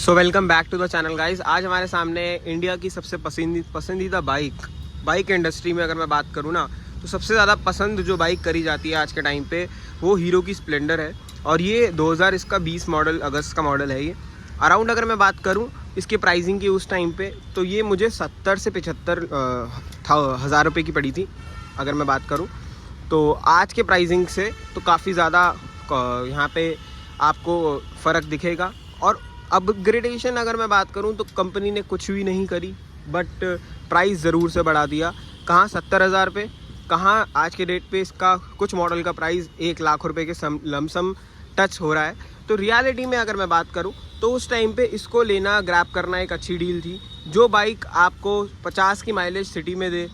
So welcome back to the channel guys. आज हमारे सामने इंडिया की सबसे पसंदीदा बाइक इंडस्ट्री में अगर मैं बात करूँ ना, तो सबसे ज़्यादा पसंद जो बाइक करी जाती है आज के टाइम पे वो हीरो की स्प्लेंडर है। और ये 2020 मॉडल, अगस्त का मॉडल है। ये अराउंड अगर मैं बात करूँ इसके प्राइसिंग की उस टाइम पे, तो ये मुझे 70 से 75 हज़ार रुपये की पड़ी थी। अगर मैं बात करूँ तो आज के प्राइसिंग से तो काफ़ी ज़्यादा यहाँ पे आपको फ़र्क दिखेगा। और अपग्रेडेशन अगर मैं बात करूं तो कंपनी ने कुछ भी नहीं करी, बट प्राइस ज़रूर से बढ़ा दिया। कहाँ 70,000 पे, कहाँ आज के डेट पे इसका कुछ मॉडल का प्राइस 1 लाख रुपए के लमसम टच हो रहा है। तो रियलिटी में अगर मैं बात करूं तो उस टाइम पे इसको लेना, ग्रैब करना एक अच्छी डील थी। जो बाइक आपको 50 की माइलेज सिटी में दे,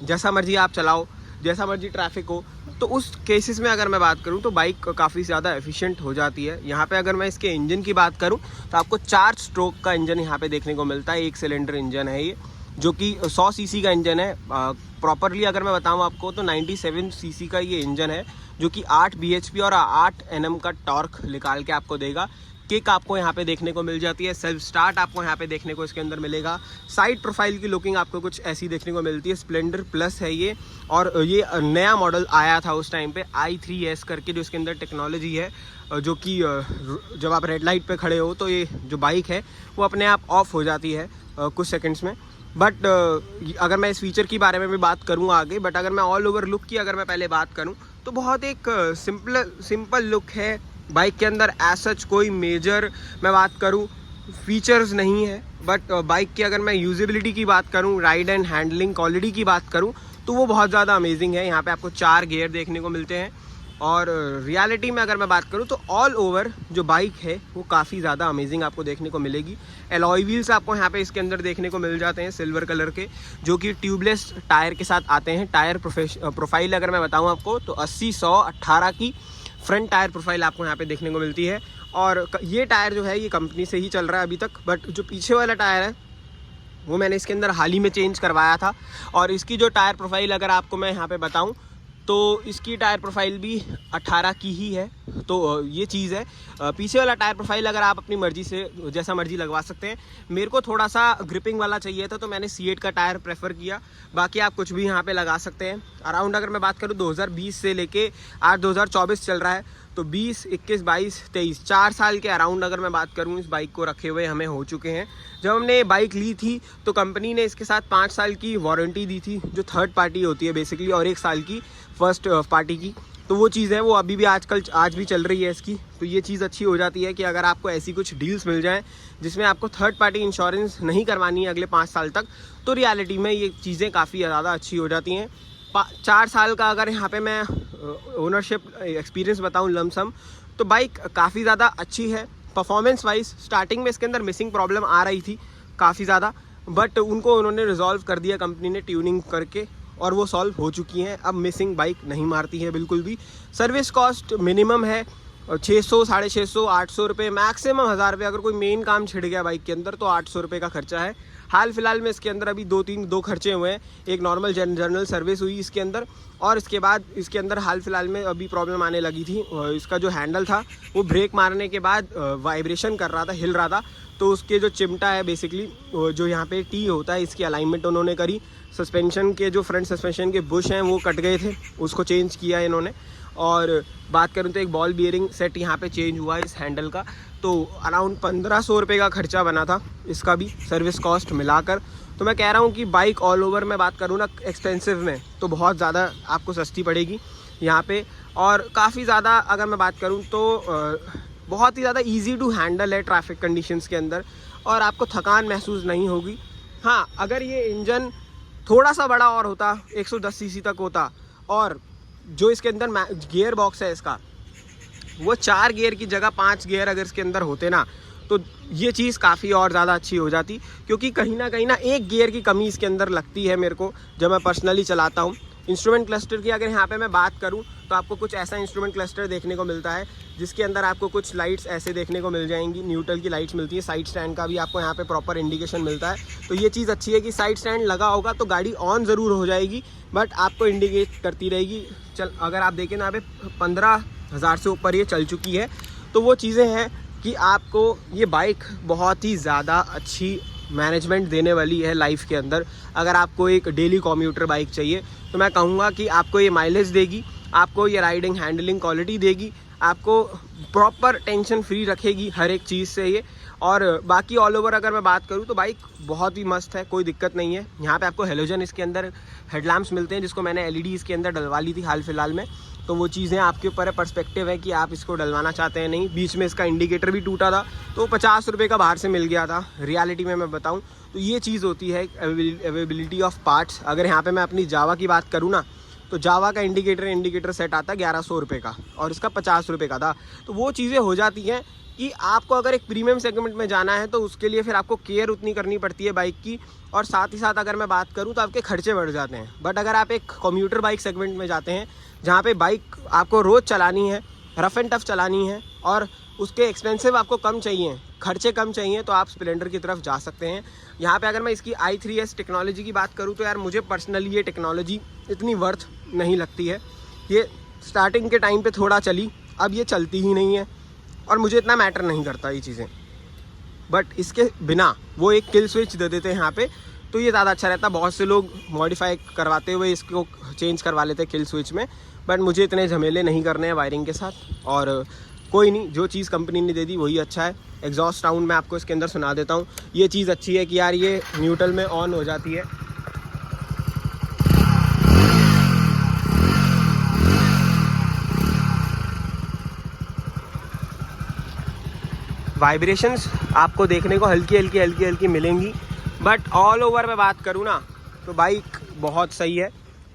जैसा मर्जी आप चलाओ, जैसा मर्जी ट्रैफिक हो, तो उस केसेस में अगर मैं बात करूं तो बाइक काफ़ी ज़्यादा एफिशिएंट हो जाती है। यहाँ पे अगर मैं इसके इंजन की बात करूं तो आपको 4 स्ट्रोक का इंजन यहाँ पे देखने को मिलता है। 1 सिलेंडर इंजन है ये, जो कि 100 सीसी का इंजन है। प्रॉपरली अगर मैं बताऊं आपको तो 97 सीसी का ये इंजन है, जो कि 8 bhp और 8 Nm का टॉर्क निकाल के आपको देगा। किक आपको यहाँ पे देखने को मिल जाती है, सेल्फ स्टार्ट आपको यहाँ पे देखने को इसके अंदर मिलेगा। साइड प्रोफाइल की लुकिंग आपको कुछ ऐसी देखने को मिलती है। स्प्लेंडर प्लस है ये, और ये नया मॉडल आया था उस टाइम पे i3S करके, जो इसके अंदर टेक्नोलॉजी है, जो कि जब आप रेड लाइट पे खड़े हो तो ये जो बाइक है वो अपने आप ऑफ हो जाती है कुछ सेकेंड्स में। बट अगर मैं इस फीचर के बारे में भी बात करूँ आगे, बट अगर मैं ऑल ओवर लुक की अगर मैं पहले बात करूँ तो बहुत एक सिंपल लुक है बाइक के अंदर। एज सच कोई मेजर मैं बात करूं फीचर्स नहीं है, बट बाइक की अगर मैं यूजेबिलिटी की बात करूं, राइड एंड हैंडलिंग क्वालिटी की बात करूं, तो वो बहुत ज़्यादा अमेजिंग है। यहाँ पे आपको 4 गियर देखने को मिलते हैं। और रियलिटी में अगर मैं बात करूं तो ऑल ओवर जो बाइक है वो काफ़ी ज़्यादा अमेजिंग आपको देखने को मिलेगी। एलॉय व्हील्स आपको यहाँ पे इसके अंदर देखने को मिल जाते हैं सिल्वर कलर के, जो कि ट्यूबलेस टायर के साथ आते हैं। टायर प्रोफाइल अगर मैं बताऊँ आपको तो 80-100-18 की फ्रंट टायर प्रोफाइल आपको यहाँ पे देखने को मिलती है। और ये टायर जो है ये कंपनी से ही चल रहा है अभी तक, बट जो पीछे वाला टायर है वो मैंने इसके अंदर हाल ही में चेंज करवाया था। और इसकी जो टायर प्रोफाइल अगर आपको मैं यहाँ पे बताऊँ तो इसकी टायर प्रोफाइल भी 18 की ही है। तो ये चीज़ है। पीछे वाला टायर प्रोफाइल अगर आप अपनी मर्जी से जैसा मर्जी लगवा सकते हैं। मेरे को थोड़ा सा ग्रिपिंग वाला चाहिए था तो मैंने C8 का टायर प्रेफर किया। बाकी आप कुछ भी यहाँ पे लगा सकते हैं। अराउंड अगर मैं बात करूँ 2020 से लेके आज 2024 चल रहा है, तो 20, 21, 22, 23 4 साल के अराउंड अगर मैं बात करूँ इस बाइक को रखे हुए हमें हो चुके हैं। जब हमने बाइक ली थी तो कंपनी ने इसके साथ 5 साल की वारंटी दी थी, जो थर्ड पार्टी होती है बेसिकली, और 1 साल की फर्स्ट पार्टी की। तो वो चीज़ है वो अभी भी आज भी चल रही है इसकी। तो ये चीज़ अच्छी हो जाती है कि अगर आपको ऐसी कुछ डील्स मिल जाएं जिसमें आपको थर्ड पार्टी इंश्योरेंस नहीं करवानी है अगले 5 साल तक, तो रियलिटी में ये चीज़ें काफ़ी ज़्यादा अच्छी हो जाती हैं। 4 साल का अगर यहाँ पे मैं ओनरशिप एक्सपीरियंस बताऊँ लमसम, तो बाइक काफ़ी ज़्यादा अच्छी है। परफॉर्मेंस वाइज स्टार्टिंग में इसके अंदर मिसिंग प्रॉब्लम आ रही थी काफ़ी ज़्यादा, बट उन्होंने रिजॉल्व कर दिया कंपनी ने ट्यूनिंग करके, और वो सॉल्व हो चुकी हैं। अब मिसिंग बाइक नहीं मारती है बिल्कुल भी। सर्विस कॉस्ट मिनिमम है 600, 650, 800 रुपये, मैक्सिमम 1000 रुपये। अगर कोई मेन काम छिड़ गया बाइक के अंदर तो 800 रुपये का खर्चा है। हाल फिलहाल में इसके अंदर अभी 2 खर्चे हुए हैं। एक नॉर्मल जनरल सर्विस हुई इसके अंदर, और इसके बाद इसके अंदर हाल फिलहाल में अभी प्रॉब्लम आने लगी थी। इसका जो हैंडल था वो ब्रेक मारने के बाद वाइब्रेशन कर रहा था, हिल रहा था। तो उसके जो चिमटा है बेसिकली, जो यहाँ पे टी होता है, इसकी अलाइनमेंट उन्होंने करी। सस्पेंशन के जो फ्रंट सस्पेंशन के बुश हैं वो कट गए थे, उसको चेंज किया इन्होंने। और बात करूँ तो एक बॉल बियरिंग सेट यहाँ पे चेंज हुआ इस हैंडल का। तो अराउंड 1500 रुपये का खर्चा बना था इसका भी, सर्विस कॉस्ट मिलाकर। तो मैं कह रहा हूँ कि बाइक ऑल ओवर मैं बात करूँ ना एक्सपेंसिव में, तो बहुत ज़्यादा आपको सस्ती पड़ेगी यहाँ पे। और काफ़ी ज़्यादा अगर मैं बात करूँ तो बहुत ही ज़्यादा ईजी टू हैंडल है ट्रैफिक कंडीशंस के अंदर, और आपको थकान महसूस नहीं होगी। हाँ, अगर ये इंजन थोड़ा सा बड़ा और होता, 110 सीसी तक होता, और जो इसके अंदर गियर बॉक्स है इसका, वो 4 गियर की जगह 5 गियर अगर इसके अंदर होते ना, तो ये चीज़ काफ़ी और ज़्यादा अच्छी हो जाती। क्योंकि कहीं ना 1 गियर की कमी इसके अंदर लगती है मेरे को जब मैं पर्सनली चलाता हूँ। इंस्ट्रूमेंट क्लस्टर की अगर यहाँ पे मैं बात करूँ तो आपको कुछ ऐसा इंस्ट्रूमेंट क्लस्टर देखने को मिलता है, जिसके अंदर आपको कुछ लाइट्स ऐसे देखने को मिल जाएंगी, न्यूट्रल की लाइट्स मिलती है। साइड स्टैंड का भी आपको यहाँ पे प्रॉपर इंडिकेशन मिलता है। तो ये चीज़ अच्छी है कि साइड स्टैंड लगा होगा तो गाड़ी ऑन ज़रूर हो जाएगी, बट आपको इंडिकेट करती रहेगी। अगर आप देखें ना, यहाँ पे 15,000 से ऊपर ये चल चुकी है। तो वो चीज़ें हैं कि आपको ये बाइक बहुत ही ज़्यादा अच्छी मैनेजमेंट देने वाली है लाइफ के अंदर। अगर आपको एक डेली कम्यूटर बाइक चाहिए तो मैं कहूँगा कि आपको ये माइलेज देगी, आपको ये राइडिंग हैंडलिंग क्वालिटी देगी, आपको प्रॉपर टेंशन फ्री रखेगी हर एक चीज़ से ये। और बाकी ऑल ओवर अगर मैं बात करूँ तो बाइक बहुत ही मस्त है, कोई दिक्कत नहीं है। यहाँ पे आपको हेलोजन इसके अंदर हेडलैम्प्स मिलते हैं, जिसको मैंने एलईडी इसके अंदर डलवा ली थी हाल फिलहाल में। तो वो चीज़ें आपके ऊपर है, पर्सपेक्टिव है कि आप इसको डलवाना चाहते हैं नहीं। बीच में इसका इंडिकेटर भी टूटा था तो 50 रुपये का बाहर से मिल गया था। रियलिटी में मैं बताऊँ तो ये चीज़ होती है अवेलेबिलिटी ऑफ पार्ट्स। अगर यहाँ पर मैं अपनी जावा की बात करूँ ना, तो जावा का इंडिकेटर सेट आता है 1100 रुपये का और इसका 50 रुपये का था। तो वो चीज़ें हो जाती हैं कि आपको अगर एक प्रीमियम सेगमेंट में जाना है तो उसके लिए फिर आपको केयर उतनी करनी पड़ती है बाइक की, और साथ ही साथ अगर मैं बात करूं तो आपके खर्चे बढ़ जाते हैं। बट अगर आप एक कम्यूटर बाइक सेगमेंट में जाते हैं जहां पे बाइक आपको रोज़ चलानी है, रफ़ एंड टफ़ चलानी है और उसके एक्सपेंसिव आपको कम चाहिए, खर्चे कम चाहिए, तो आप स्प्लेंडर की तरफ जा सकते हैं। यहाँ पे अगर मैं इसकी i3s टेक्नोलॉजी की बात करूँ तो यार मुझे पर्सनली ये टेक्नोलॉजी इतनी वर्थ नहीं लगती है। ये स्टार्टिंग के टाइम पे थोड़ा चली, अब ये चलती ही नहीं है और मुझे इतना मैटर नहीं करता ये चीज़ें। बट इसके बिना वो एक किल स्विच दे देते हैं यहाँ पे, तो ये ज़्यादा अच्छा रहता। बहुत से लोग मॉडिफाई करवाते हुए इसको चेंज करवा लेते हैं किल स्विच में, बट मुझे इतने झमेले नहीं करने हैं वायरिंग के साथ। और कोई नहीं, जो चीज़ कंपनी ने दे दी वही अच्छा है। एग्जॉस्ट साउंड मैं आपको इसके अंदर सुना देता हूँ। ये चीज़ अच्छी है कि यार ये न्यूट्रल में ऑन हो जाती है। वाइब्रेशंस आपको देखने को हल्की हल्की मिलेंगी, बट ऑल ओवर में बात करूँ ना तो बाइक बहुत सही है।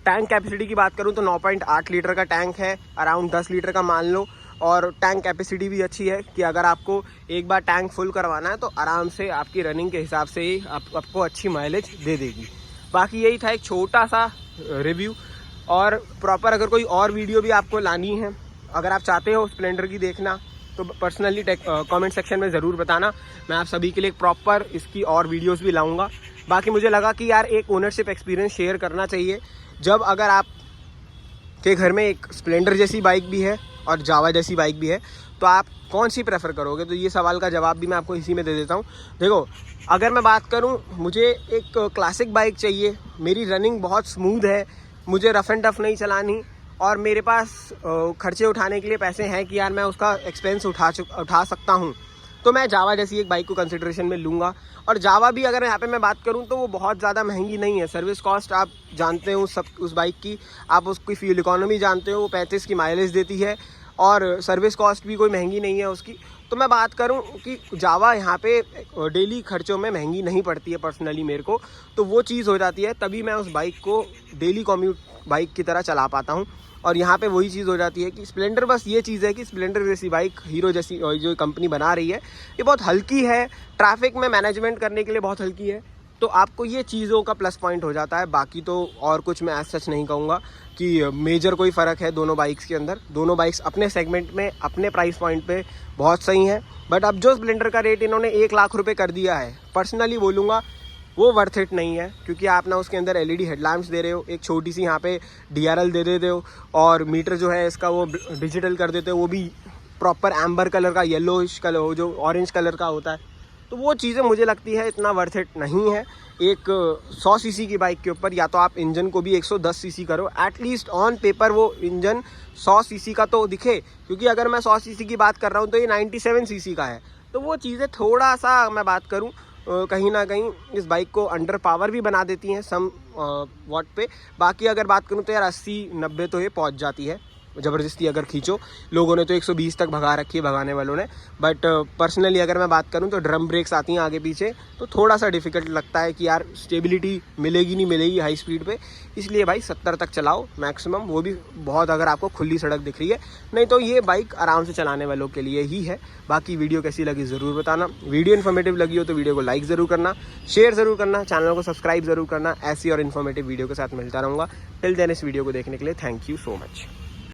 टैंक कैपेसिटी की बात करूँ तो 9.8 लीटर का टैंक है, अराउंड 10 लीटर का मान लो। और टैंक कैपेसिटी भी अच्छी है कि अगर आपको एक बार टैंक फुल करवाना है तो आराम से आपकी रनिंग के हिसाब से ही आपको अच्छी माइलेज दे देगी। बाकी यही था एक छोटा सा रिव्यू। और प्रॉपर अगर कोई और वीडियो भी आपको लानी है, अगर आप चाहते हो स्प्लेंडर की देखना, तो पर्सनली कमेंट सेक्शन में ज़रूर बताना। मैं आप सभी के लिए प्रॉपर इसकी और वीडियोस भी लाऊंगा। बाकी मुझे लगा कि यार एक ओनरशिप एक्सपीरियंस शेयर करना चाहिए। जब अगर आप के घर में एक स्प्लेंडर जैसी बाइक भी है और जावा जैसी बाइक भी है, तो आप कौन सी प्रेफर करोगे? तो ये सवाल का जवाब भी मैं आपको इसी में दे देता हूँ। देखो, अगर मैं बात करूँ, मुझे एक क्लासिक बाइक चाहिए, मेरी रनिंग बहुत स्मूथ है, मुझे रफ़ एंड टफ़ नहीं चलानी, और मेरे पास खर्चे उठाने के लिए पैसे हैं कि यार मैं उसका एक्सपेंस उठा सकता हूँ, तो मैं जावा जैसी एक बाइक को कंसिडरेशन में लूँगा। और जावा भी अगर यहाँ पे मैं बात करूँ तो वो बहुत ज़्यादा महंगी नहीं है। सर्विस कॉस्ट आप जानते हो सब उस बाइक की, आप उसकी फ्यूल इकोनॉमी जानते हो, वो 35 की माइलेज देती है और सर्विस कॉस्ट भी कोई महंगी नहीं है उसकी। तो मैं बात करूं कि जावा यहाँ पे डेली खर्चों में महंगी नहीं पड़ती है पर्सनली मेरे को, तो वो चीज़ हो जाती है, तभी मैं उस बाइक को डेली कम्यूट बाइक की तरह चला पाता हूँ। और यहाँ पे वही चीज़ हो जाती है कि स्प्लेंडर, बस ये चीज़ है कि स्प्लेंडर जैसी बाइक, हीरो जैसी जो कंपनी बना रही है, ये बहुत हल्की है, ट्रैफिक में मैनेजमेंट करने के लिए बहुत हल्की है, तो आपको ये चीज़ों का प्लस पॉइंट हो जाता है। बाकी तो और कुछ मैं एज सच नहीं कहूँगा कि मेजर कोई फ़र्क है दोनों बाइक्स के अंदर। दोनों बाइक्स अपने सेगमेंट में, अपने प्राइस पॉइंट पे बहुत सही हैं। बट अब जो स्प्लेंडर का रेट इन्होंने 1 लाख रुपये कर दिया है, पर्सनली बोलूँगा वो वर्थ इट नहीं है, क्योंकि आप ना उसके अंदर एलईडी हेडलैम्प्स दे रहे हो, एक छोटी सी यहाँ पे डीआरएल दे देते हो, और मीटर जो है इसका वो डिजिटल कर देते हो, वो भी प्रॉपर एम्बर कलर का, येलोइश कलर, जो ऑरेंज कलर का होता है। तो वो चीज़ें मुझे लगती है इतना वर्थ इट नहीं है। एक 100 सीसी की बाइक के ऊपर या तो आप इंजन को भी 110 सीसी करो, एटलीस्ट ऑन पेपर वो इंजन 100 सीसी का तो दिखे, क्योंकि अगर मैं 100 सीसी की बात कर रहा हूँ तो ये 97 सीसी का है। तो वो चीज़ें थोड़ा सा मैं बात करूँ कहीं ना कहीं इस बाइक को अंडर पावर भी बना देती हैं सम वॉट पे। बाकी अगर बात करूँ तो यार 80-90 तो ये पहुँच जाती है ज़बरदस्ती अगर खींचो। लोगों ने तो 120 तक भगा रखी है, भगाने वालों ने। बट पर्सनली अगर मैं बात करूं तो ड्रम ब्रेक्स आती हैं आगे पीछे, तो थोड़ा सा डिफ़िकल्ट लगता है कि यार स्टेबिलिटी मिलेगी नहीं मिलेगी हाई स्पीड पे। इसलिए भाई 70 तक चलाओ मैक्सिमम, वो भी बहुत अगर आपको खुली सड़क दिख रही है, नहीं तो ये बाइक आराम से चलाने वालों के लिए ही है। बाकी वीडियो कैसी लगी ज़रूर बताना। वीडियो इन्फॉर्मेटिव लगी हो तो वीडियो को लाइक ज़रूर करना, शेयर ज़रूर करना, चैनल को सब्सक्राइब ज़रूर करना। ऐसी और इन्फॉर्मेटिव वीडियो के साथ मिलता रहूँगा। टिल देन इस वीडियो को देखने के लिए थैंक यू सो मच।